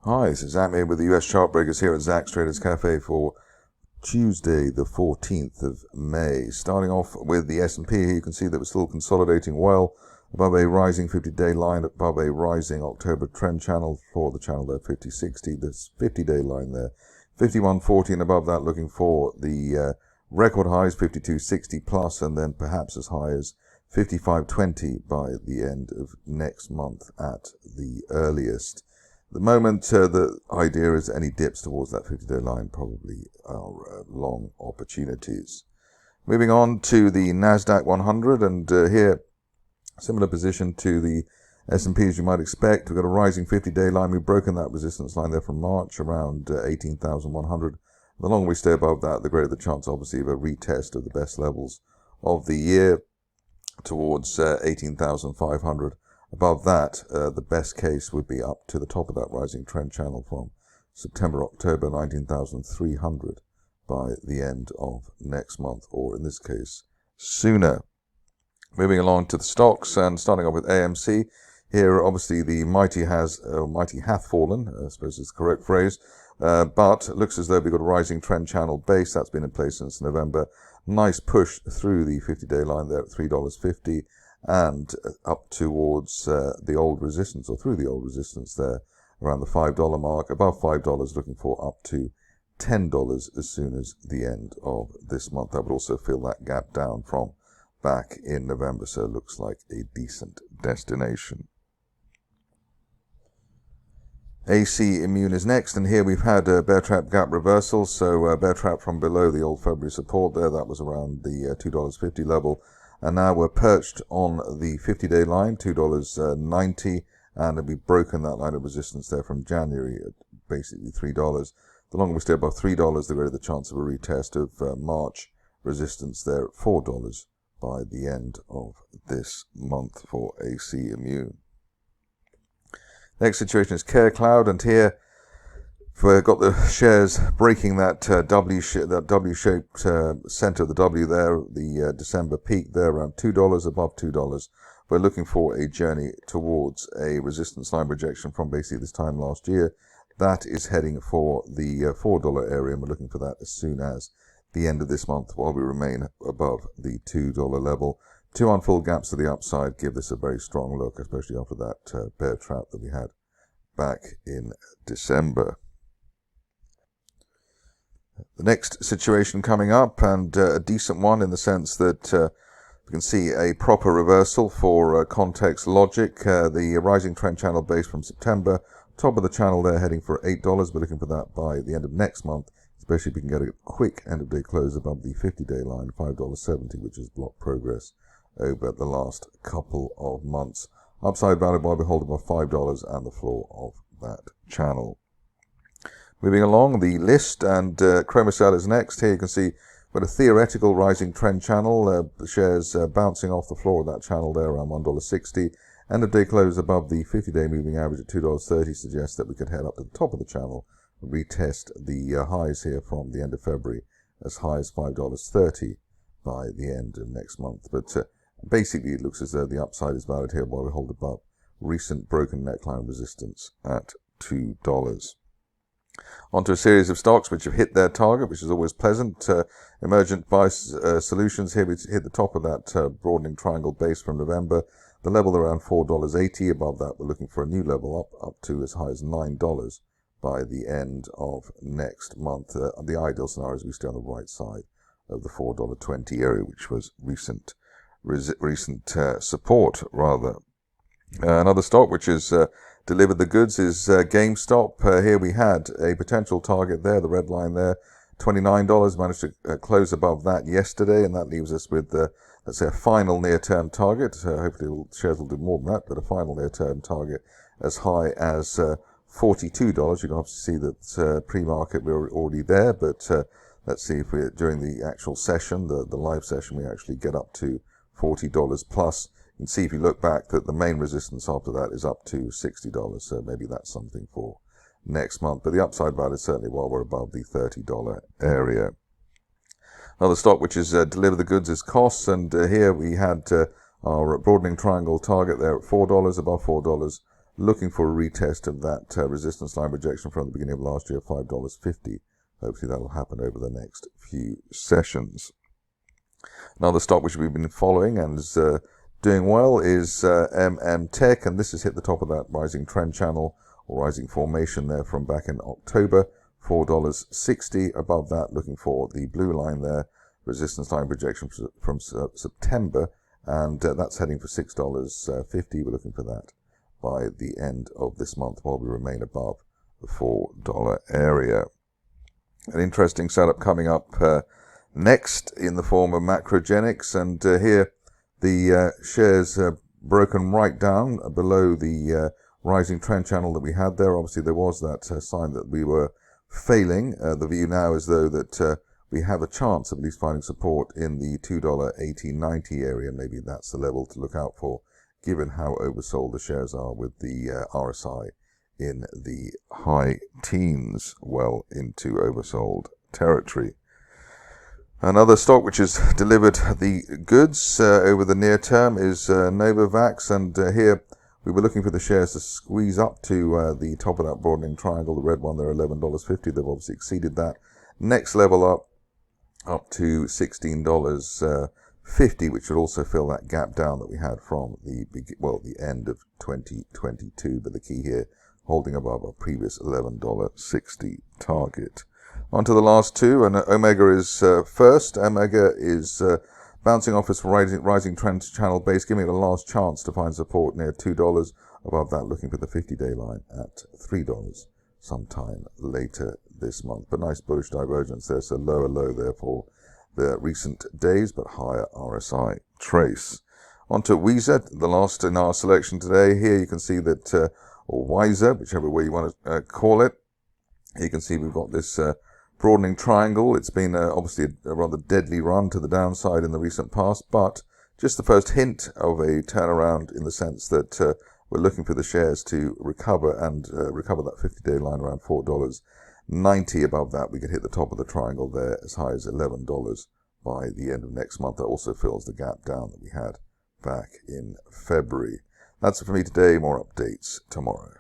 Hi, this is Zak Mir with the US Chartbreakers here at Zak's Traders Cafe for Tuesday, the 14th of May. Starting off with the S&P here, you can see that we're still consolidating well above a rising 50-day line, above a rising October trend channel for the channel there, 5060, this 50-day line there, 5140, and above that looking for the record highs, 5260 plus, and then perhaps as high as 5520 by the end of next month at the earliest. At the moment, the idea is any dips towards that 50-day line probably are long opportunities. Moving on to the Nasdaq 100, and here, similar position to the S&P as you might expect. We've got a rising 50-day line. We've broken that resistance line there from March, around 18,100. The longer we stay above that, the greater the chance, obviously, of a retest of the best levels of the year towards 18,500. Above that, the best case would be up to the top of that rising trend channel from September, October, 19,300 by the end of next month, or in this case, sooner. Moving along to the stocks and starting off with AMC. Here, obviously, the mighty hath fallen, I suppose is the correct phrase, but it looks as though we've got a rising trend channel base. That's been in place since November. Nice push through the 50-day line there at $3.50. And up towards the old resistance, or through the old resistance there, around the $5 mark, above $5, looking for up to $10 as soon as the end of this month. I would also fill that gap down from back in November, so it looks like a decent destination. AC Immune is next, and here we've had a bear trap gap reversal, so bear trap from below the old February support there, that was around the $2.50 level. And now we're perched on the 50-day line, $2.90, and we've broken that line of resistance there from January at basically $3. The longer we stay above $3, the greater the chance of a retest of March resistance there at $4 by the end of this month for AC Immune. Next situation is CareCloud, and here we've got the shares breaking that W-shaped center of the W there, the December peak there, around $2, above $2. We're looking for a journey towards a resistance line rejection from basically this time last year. That is heading for the $4 area, and we're looking for that as soon as the end of this month while we remain above the $2 level. Two unfilled gaps to the upside give this a very strong look, especially after that bear trap that we had back in December. The next situation coming up, and a decent one in the sense that you can see a proper reversal for context logic. The rising trend channel base from September, top of the channel there heading for $8. We're looking for that by the end of next month, especially if we can get a quick end of day close above the 50-day line, $5.70, which has blocked progress over the last couple of months. Upside value while we hold above $5 and the floor of that channel. Moving along the list, and Chromacell is next. Here you can see we've got a theoretical rising trend channel. The shares bouncing off the floor of that channel there around $1.60. End of day close above the 50-day moving average at $2.30 suggests that we could head up to the top of the channel and retest the highs here from the end of February as high as $5.30 by the end of next month. But basically it looks as though the upside is valid here while we hold above recent broken neckline resistance at $2. Onto a series of stocks which have hit their target, which is always pleasant. Emergent Solutions, here we hit the top of that broadening triangle base from November. The level around $4.80. Above that, we're looking for a new level up to as high as $9 by the end of next month. The ideal scenario is we stay on the right side of the $4.20 area, which was recent support, rather. Another stock which is delivered the goods is GameStop. Here we had a potential target there, the red line there, $29. Managed to close above that yesterday, and that leaves us with, let's say, a final near-term target. Hopefully shares will do more than that, but a final near-term target as high as $42. You can obviously see that pre-market we're already there, but let's see if we during the actual session, the live session, we actually get up to $40 plus. You can see if you look back that the main resistance after that is up to $60, so maybe that's something for next month. But the upside value is certainly while we're above the $30 area. Another stock which has delivered the goods is COS, and here we had our broadening triangle target there at $4, above $4, looking for a retest of that resistance line rejection from the beginning of last year, $5.50. Hopefully that will happen over the next few sessions. Another stock which we've been following and is doing well is Tech, and this has hit the top of that rising trend channel or rising formation there from back in October, $4.60. Above that, looking for the blue line there, resistance line projection from September, and that's heading for $6.50. We're looking for that by the end of this month while we remain above the $4 area. An interesting setup coming up next in the form of MGNX, and here the shares broken right down below the rising trend channel that we had there. Obviously there was that sign that we were failing. The view now is though that we have a chance of at least finding support in the $2.80-90 area. Maybe that's the level to look out for, given how oversold the shares are, with the RSI in the high teens, well into oversold territory. Another stock which has delivered the goods over the near term is Novavax, and here we were looking for the shares to squeeze up to the top of that broadening triangle, the red one there, $11.50. They've obviously exceeded that. Next level up to $16.50, which would also fill that gap down that we had from the end of 2022. But the key here, holding above our previous $11.60 target. On to the last two, and Omega is first. Omega is bouncing off its rising trend channel base, giving it a last chance to find support near $2. Above that, looking for the 50-day line at $3 sometime later this month. But nice bullish divergence there, so lower low there for the recent days, but higher RSI trace. On to WEER, the last in our selection today. Here you can see that, or WEER, whichever way you want to call it. Here you can see we've got this broadening triangle. It's been obviously a rather deadly run to the downside in the recent past, but just the first hint of a turnaround in the sense that we're looking for the shares to recover and recover that 50-day line around $4.90. Above that, we could hit the top of the triangle there as high as $11 by the end of next month. That also fills the gap down that we had back in February. That's it for me today. More updates tomorrow.